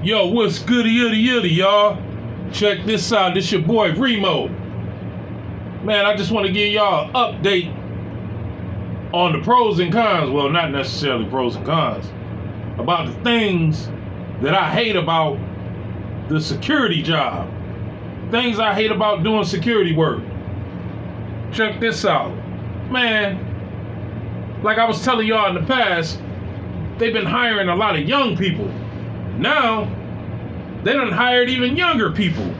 Yo, what's goody yitty yitty, y'all? Check this out. This your boy Remo. Man, I just want to give y'all an update on the pros and cons. Well, not necessarily pros and cons. About the things that I hate about the security job. Things I hate about doing security work. Check this out. Man, like I was telling y'all in the past, they've been hiring a lot of young people. Now, they done hired even younger people.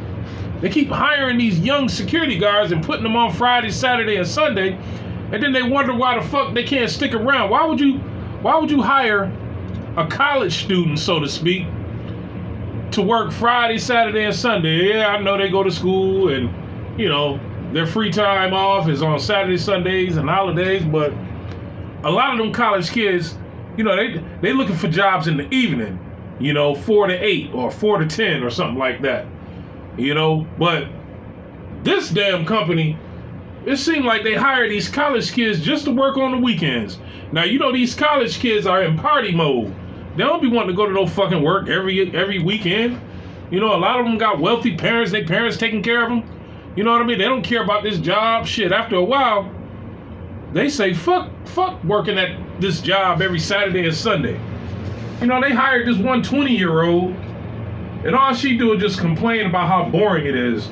They keep hiring these young security guards and putting them on Friday, Saturday, and Sunday, and then they wonder why the fuck they can't stick around. Why would you hire a college student, so to speak, to work Friday, Saturday, and Sunday? Yeah, I know they go to school and, you know, their free time off is on Saturdays, Sundays, and holidays, but a lot of them college kids, you know, they looking for jobs in the evening. You know, 4 to 8 or 4 to 10 or something like that. You know, but this damn company, it seemed like they hire these college kids just to work on the weekends. Now, you know, these college kids are in party mode. They don't be wanting to go to no fucking work every weekend. You know, a lot of them got wealthy parents, their parents taking care of them. You know what I mean? They don't care about this job. Shit, after a while, they say, fuck working at this job every Saturday and Sunday. You know, they hired this 120-year-old, and all she do is just complain about how boring it is.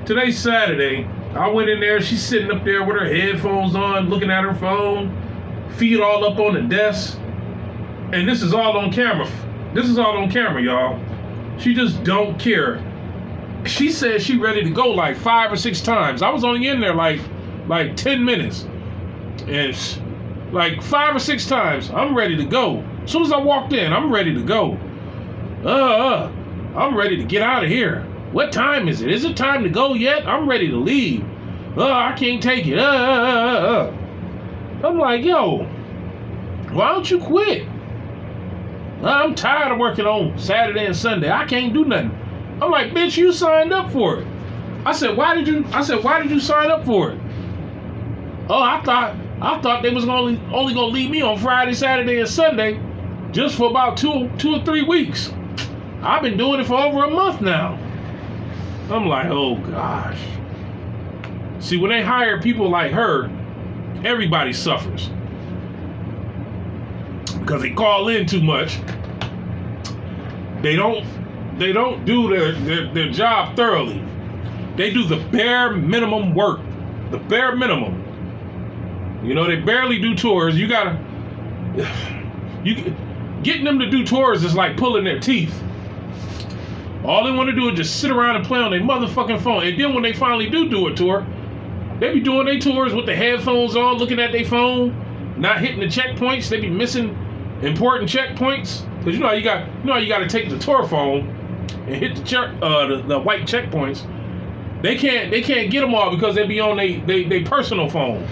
Today's Saturday. I went in there, she's sitting up there with her headphones on, looking at her phone, feet all up on the desk, and this is all on camera. This is all on camera, y'all. She just don't care. She said she ready to go like 5 or 6 times. I was only in there like 10 minutes, and like 5 or 6 times, I'm ready to go. As soon as I walked in, I'm ready to go. I'm ready to get out of here. What time is it? Is it time to go yet? I'm ready to leave. I can't take it. I'm like, yo, why don't you quit? I'm tired of working on Saturday and Sunday. I can't do nothing. I'm like, bitch, you signed up for it. I said, why did you sign up for it? Oh, I thought they was only gonna leave me on Friday, Saturday, and Sunday just for about two or 3 weeks. I've been doing it for over a month now. I'm like, oh gosh. See, when they hire people like her, everybody suffers. Because they call in too much. They don't do their job thoroughly. They do the bare minimum work. The bare minimum. You know, they barely do tours. Getting them to do tours is like pulling their teeth. All they want to do is just sit around and play on their motherfucking phone. And then when they finally do a tour, they be doing their tours with the headphones on, looking at their phone, not hitting the checkpoints. They be missing important checkpoints. Because you know how you got to take the tour phone and hit the white checkpoints. They can't get them all because they be on they personal phone.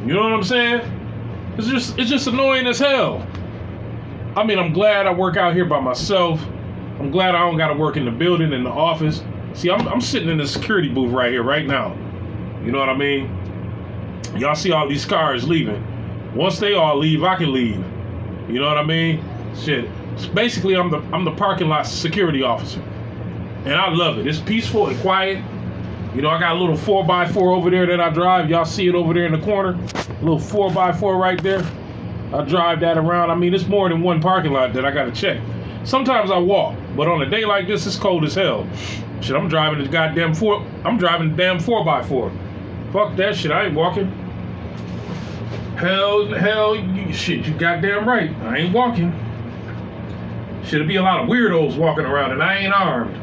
You know what I'm saying? It's just annoying as hell. I mean, I'm glad I work out here by myself. I'm glad I don't got to work in the building, in the office. See, I'm sitting in the security booth right here, right now. You know what I mean? Y'all see all these cars leaving. Once they all leave, I can leave. You know what I mean? Shit. So basically, I'm the parking lot security officer. And I love it. It's peaceful and quiet. You know, I got a little 4x4 over there that I drive. Y'all see it over there in the corner? A little 4x4 right there. I drive that around. I mean, it's more than one parking lot that I got to check. Sometimes I walk, but on a day like this, it's cold as hell. Shit, I'm driving the damn 4x4. Fuck that shit, I ain't walking. Hell, shit, you goddamn right. I ain't walking. Shit'll be a lot of weirdos walking around and I ain't armed.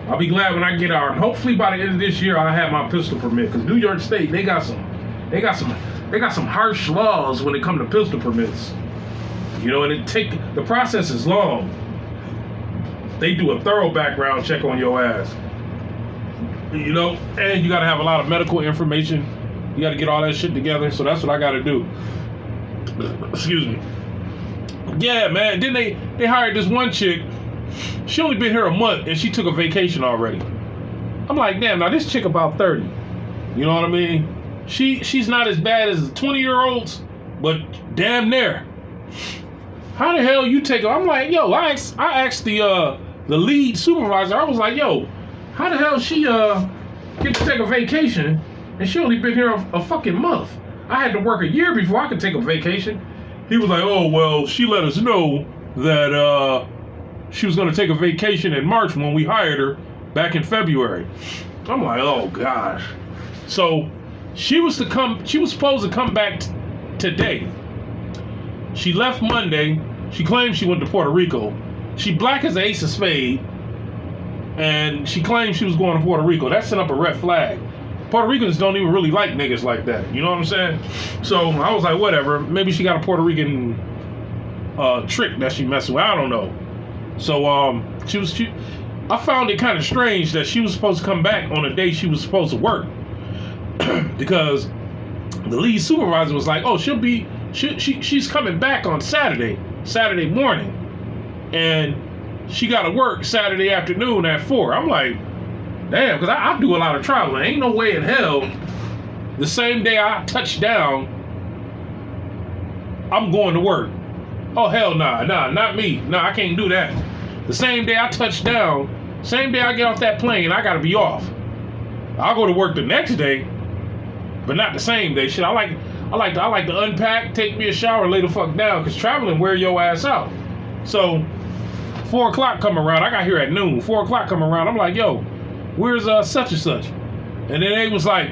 I'll be glad when I get armed. Hopefully by the end of this year I'll have my pistol permit. Cause New York State, they got some harsh laws when it comes to pistol permits. You know, and the process is long. They do a thorough background check on your ass. You know, and you gotta have a lot of medical information. You gotta get all that shit together. So that's what I gotta do. Excuse me. Yeah, man. Then they hired this one chick. She only been here a month and she took a vacation already. I'm like, damn, now this chick about 30. You know what I mean? She's not as bad as the 20-year-olds, but damn near. how the hell you take? I'm like, yo, I asked the lead supervisor. I was like, yo, how the hell she get to take a vacation and she only been here a fucking month? I had to work a year before I could take a vacation. He was like, oh well, she let us know that she was gonna take a vacation in March when we hired her back in February. I'm like, oh gosh. So she was supposed to come back today. She left Monday. She claims she went to Puerto Rico. She black as the ace of spade, and she claims she was going to Puerto Rico. That set up a red flag. Puerto Ricans don't even really like niggas like that. You know what I'm saying? So I was like, whatever. Maybe she got a Puerto Rican trick that she messing with. I don't know. So I found it kind of strange that she was supposed to come back on the day she was supposed to work, because the lead supervisor was like, oh, she's coming back on Saturday morning, and she got to work Saturday afternoon at 4. I'm like, damn, because I do a lot of traveling. Ain't no way in hell the same day I touch down, I'm going to work. Oh, hell nah, not me. Nah, I can't do that. The same day I touch down, same day I get off that plane, I got to be off. I'll go to work the next day, but not the same day. Shit, I like to unpack, take me a shower, lay the fuck down, because traveling wear your ass out. So 4 o'clock come around. I got here at noon. 4 o'clock come around. I'm like, yo, where's such and such? And then they was like,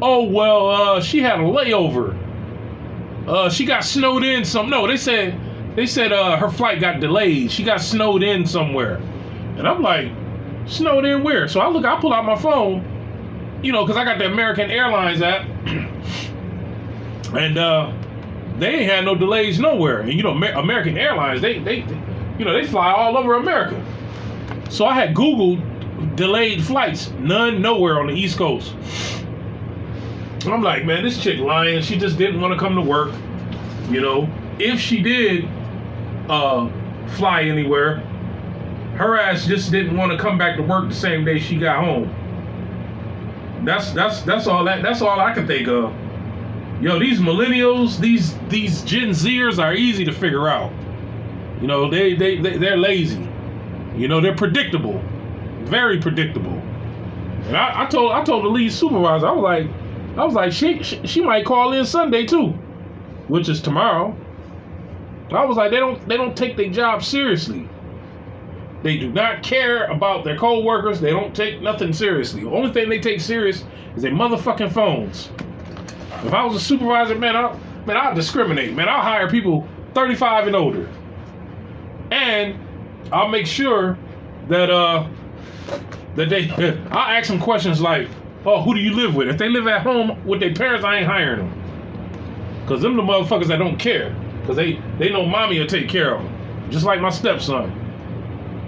oh, well, she had a layover. She got snowed in some. No, they said her flight got delayed. She got snowed in somewhere. And I'm like, snowed in where? So I pull out my phone, because I got the American Airlines app. And they ain't had no delays nowhere. And American Airlines, they fly all over America. So I had Googled delayed flights, none nowhere on the East Coast. And I'm like, man, this chick lying. She just didn't want to come to work. If she did fly anywhere, her ass just didn't want to come back to work the same day she got home. That's all I can think of. These millennials, these Gen Zers are easy to figure out. They're lazy. They're predictable, very predictable. And I told the lead supervisor, I was like, she might call in Sunday too, which is tomorrow. I was like, they don't take their job seriously. They do not care about their coworkers. They don't take nothing seriously. The only thing they take serious is their motherfucking phones. If I was a supervisor, man, I'll discriminate. Man, I'll hire people 35 and older. And I'll make sure that I'll ask them questions like, oh, who do you live with? If they live at home with their parents, I ain't hiring them. Because them the motherfuckers that don't care. Because they know mommy will take care of them. Just like my stepson.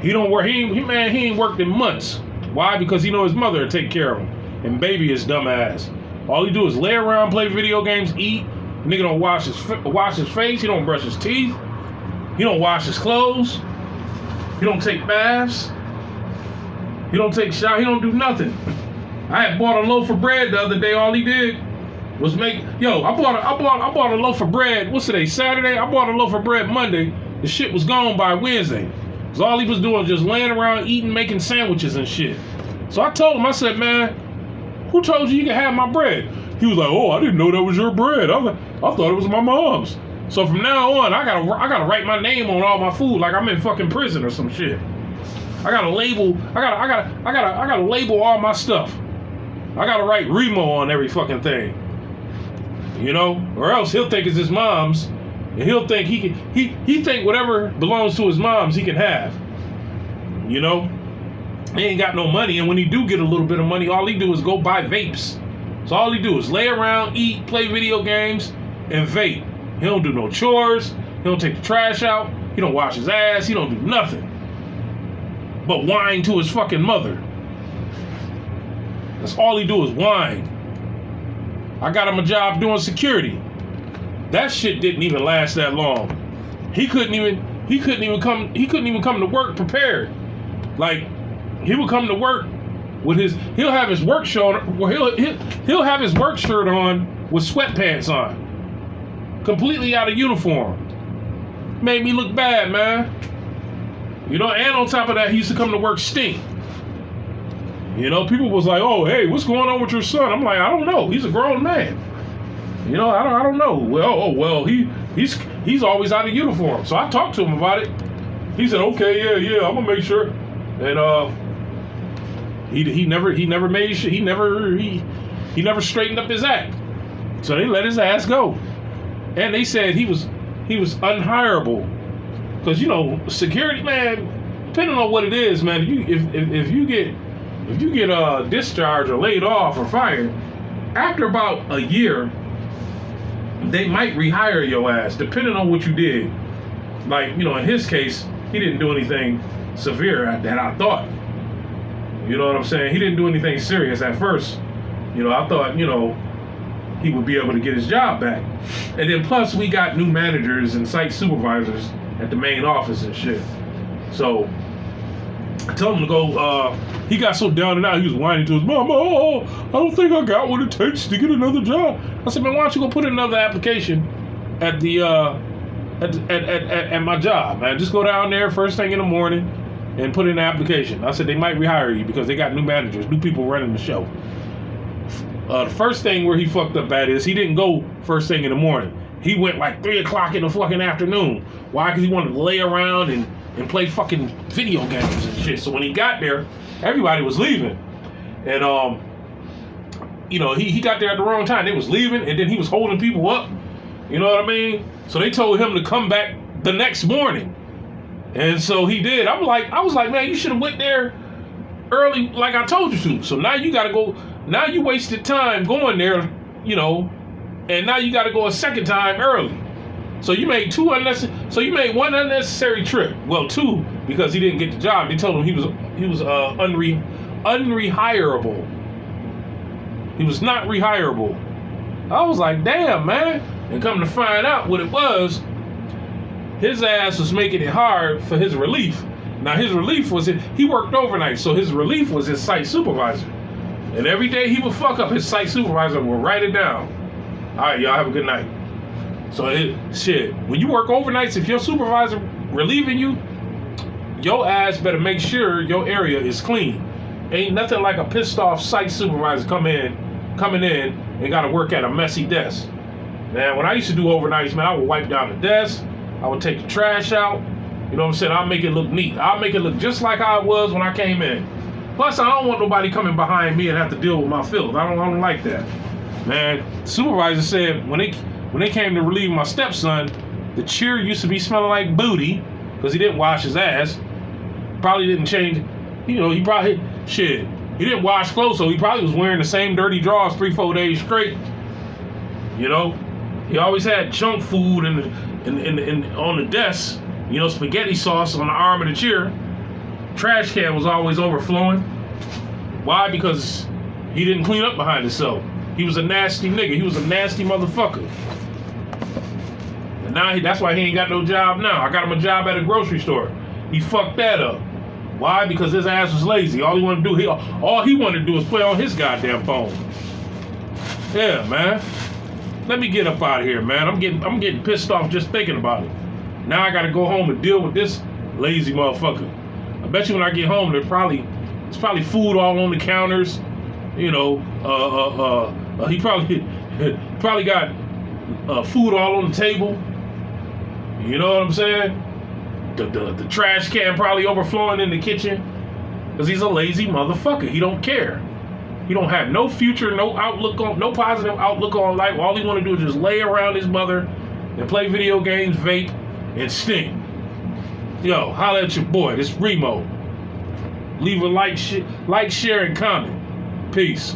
He don't work. He ain't worked in months. Why? Because he know his mother will take care of him. And baby his dumb ass. All he do is lay around, play video games, eat. Nigga don't wash his face. He don't brush his teeth. He don't wash his clothes. He don't take baths. He don't take showers. He don't do nothing. I had bought a loaf of bread the other day. All he did was make. I bought a loaf of bread. What's today? Saturday. I bought a loaf of bread Monday. The shit was gone by Wednesday. Cause all he was doing was just laying around eating, making sandwiches and shit. So I told him. I said, man, who told you could have my bread? He was like, oh, I didn't know that was your bread. I thought it was my mom's. So from now on, I gotta write my name on all my food like I'm in fucking prison or some shit. I gotta label. I gotta label all my stuff. I gotta write Remo on every fucking thing. Or else he'll think it's his mom's, and he'll think he think whatever belongs to his mom's he can have. He ain't got no money, and when he do get a little bit of money, all he do is go buy vapes. So all he do is lay around, eat, play video games, and vape. He don't do no chores. He don't take the trash out. He don't wash his ass. He don't do nothing but whine to his fucking mother. That's all he do is whine. I got him a job doing security. That shit didn't even last that long. He couldn't even come to work prepared. Like, he would come to work with he'll have his work shirt on with sweatpants on. Completely out of uniform. Made me look bad, man. You know, and on top of that, he used to come to work stink. You know, people was like, "Oh, hey, what's going on with your son?" I'm like, "I don't know. He's a grown man. You know, I don't know." Well, he's always out of uniform. So I talked to him about it. He said, "Okay, yeah, I'm gonna make sure." And he never straightened up his act. So they let his ass go. And they said he was unhireable. Because, you know, security, man, depending on what it is, man, if you get discharged or laid off or fired, after about a year, they might rehire your ass, depending on what you did. Like, you know, in his case, he didn't do anything severe that I thought. You know what I'm saying? He didn't do anything serious at first. You know, I thought, you know, he would be able to get his job back. And then plus we got new managers and site supervisors at the main office and shit. So I told him to go, he got so down and out, he was whining to his mom, "Oh, I don't think I got what it takes to get another job." I said, "Man, why don't you go put in another application at the at my job, man? Just go down there first thing in the morning and put in an application." I said, "They might rehire you because they got new managers, new people running the show." The first thing where he fucked up at is he didn't go first thing in the morning. He went like 3 o'clock in the fucking afternoon. Why? Because he wanted to lay around and play fucking video games and shit. So when he got there, everybody was leaving. And, you know, he got there at the wrong time. They was leaving, and then he was holding people up. You know what I mean? So they told him to come back the next morning. And so he did. I was like, "Man, you should have went there early like I told you to." So now you got to go. Now you wasted time going there, you know, and now you got to go a second time early. So you made one unnecessary trip. Well, 2 because he didn't get the job. They told him he was unrehirable. He was not rehirable. I was like, "Damn, man!" And come to find out what it was, his ass was making it hard for his relief. Now his relief was he worked overnight, so his relief was his site supervisor. And every day he would fuck up, his site supervisor would write it down. "All right, y'all have a good night." So when you work overnights, if your supervisor relieving you, your ass better make sure your area is clean. Ain't nothing like a pissed off site supervisor coming in and got to work at a messy desk. Man, when I used to do overnights, man, I would wipe down the desk. I would take the trash out. You know what I'm saying? I'll make it look neat. I'll make it look just like how it was when I came in. Plus, I don't want nobody coming behind me and have to deal with my filth. I don't like that. Man, the supervisor said when they came to relieve my stepson, the chair used to be smelling like booty because he didn't wash his ass. Probably didn't change. You know, he didn't wash clothes, so he probably was wearing the same dirty drawers 3-4 days straight. You know, he always had junk food on the desk. You know, spaghetti sauce on the arm of the chair. Trash can was always overflowing. Why? Because he didn't clean up behind himself. He was a nasty nigga. He was a nasty motherfucker. And now that's why he ain't got no job now. I got him a job at a grocery store. He fucked that up. Why? Because his ass was lazy. All he wanted to do was play on his goddamn phone. Yeah, man. Let me get up out of here, man. I'm getting pissed off just thinking about it. Now I gotta go home and deal with this lazy motherfucker. I bet you when I get home, there's probably food all on the counters. You know, he probably got food all on the table. You know what I'm saying? The trash can probably overflowing in the kitchen because he's a lazy motherfucker. He don't care. He don't have no future, no positive outlook on life. All he want to do is just lay around his mother and play video games, vape, and stink. Yo, holla at your boy. This Remo. Leave a like, share, and comment. Peace.